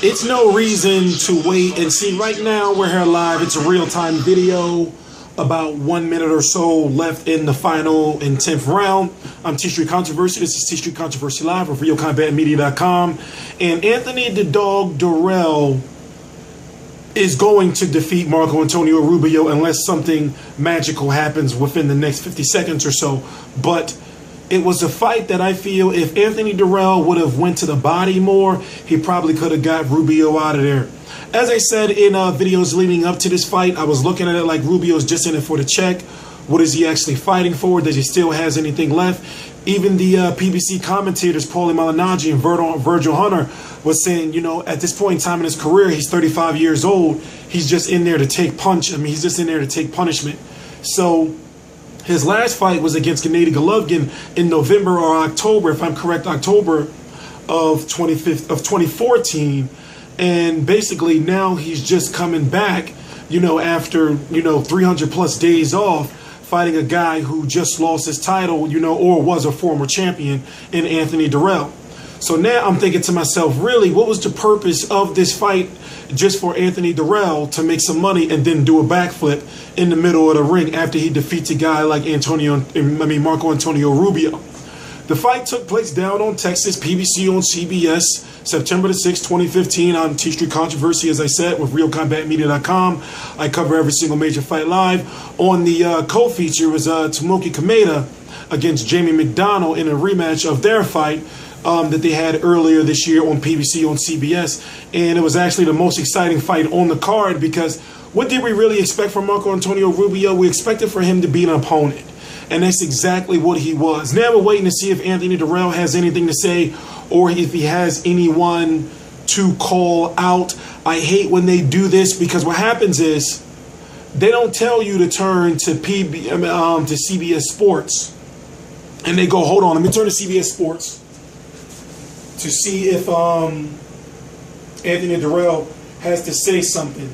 It's no reason to wait and see. Right now, we're here live. It's a real-time video. About 1 minute or so left in the final and 10th round. I'm T-Street Controversy. This is T-Street Controversy Live of RealCombatMedia.com. And Anthony the Dog Dirrell is going to defeat Marco Antonio Rubio unless something magical happens within the next 50 seconds or so. But it was a fight that I feel if Anthony Dirrell would have went to the body more, he probably could have got Rubio out of there. As I said in videos leading up to this fight, I was looking at it like Rubio's just in it for the check. What is he actually fighting for? Does he still has anything left? Even the PBC commentators, Paulie Malignaggi and Virgil Hunter, was saying, you know, at this point in time in his career, he's 35 years old. He's just in there to take punch. I mean, he's just in there to take punishment. So his last fight was against Gennady Golovkin in November or October, if I'm correct, October of 2014. And basically now he's just coming back, you know, after, 300 plus days off, fighting a guy who just lost his title, or was a former champion in Anthony Dirrell. So now I'm thinking to myself, really, what was the purpose of this fight just for Anthony Dirrell to make some money and then do a backflip in the middle of the ring after he defeats a guy like Marco Antonio Rubio? The fight took place down on Texas, PBC on CBS, September the 6th, 2015. I'm T-Street Controversy, as I said, with RealCombatMedia.com. I cover every single major fight live. On the co-feature was Tomoki Kameda against Jamie McDonnell in a rematch of their fight that they had earlier this year on PBC on CBS. And it was actually the most exciting fight on the card because what did we really expect from Marco Antonio Rubio? We expected for him to be an opponent. And that's exactly what he was. Now we're waiting to see if Anthony Dirrell has anything to say or if he has anyone to call out. I hate when they do this because what happens is they don't tell you to turn to CBS Sports. And they go, hold on, let me turn to CBS Sports to see if Anthony Dirrell has to say something.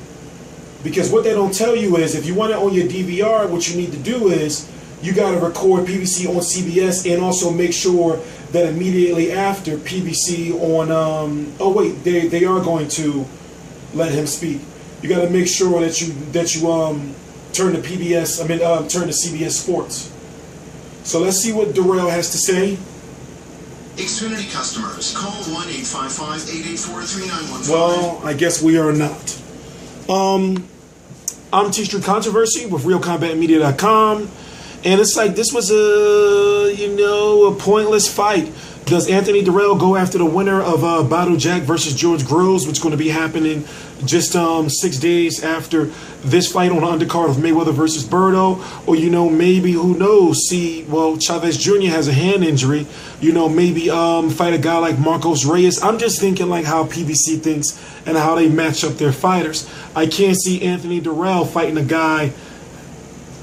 Because what they don't tell you is if you want it on your DVR, what you need to do is you got to record PBC on CBS and also make sure that immediately after PBC on, oh wait, they are going to let him speak. You got to make sure that you turn to turn to CBS Sports. So let's see what Dirrell has to say. Xfinity customers, call 1-855-884-3915. Well, I guess we are not. I'm T-Street Controversy with RealCombatMedia.com. And it's like this was a pointless fight. Does Anthony Dirrell go after the winner of Battle Jack versus George Groves, which is going to be happening just 6 days after this fight on the undercard of Mayweather versus Berto? Or, maybe, who knows, Chavez Jr. has a hand injury. Maybe fight a guy like Marcos Reyes. I'm just thinking like how PBC thinks and how they match up their fighters. I can't see Anthony Dirrell fighting a guy.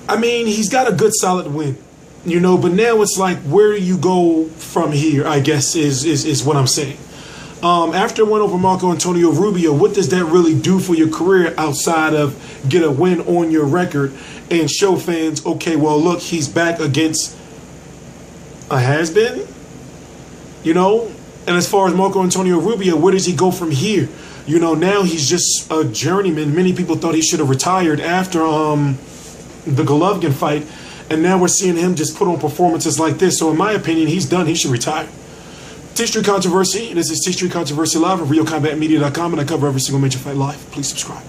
I mean, he's got a good solid win, but now it's like, where do you go from here, I guess, is what I'm saying. After win over Marco Antonio Rubio, what does that really do for your career outside of get a win on your record and show fans, okay, well, look, he's back against a has-been, And as far as Marco Antonio Rubio, where does he go from here? Now he's just a journeyman. Many people thought he should have retired after the Golovkin fight, and now we're seeing him just put on performances like this. So in my opinion, he's done. He should retire. T-Street Controversy. This is T-Street Controversy Live at RealCombatMedia.com, and I cover every single major fight live. Please subscribe.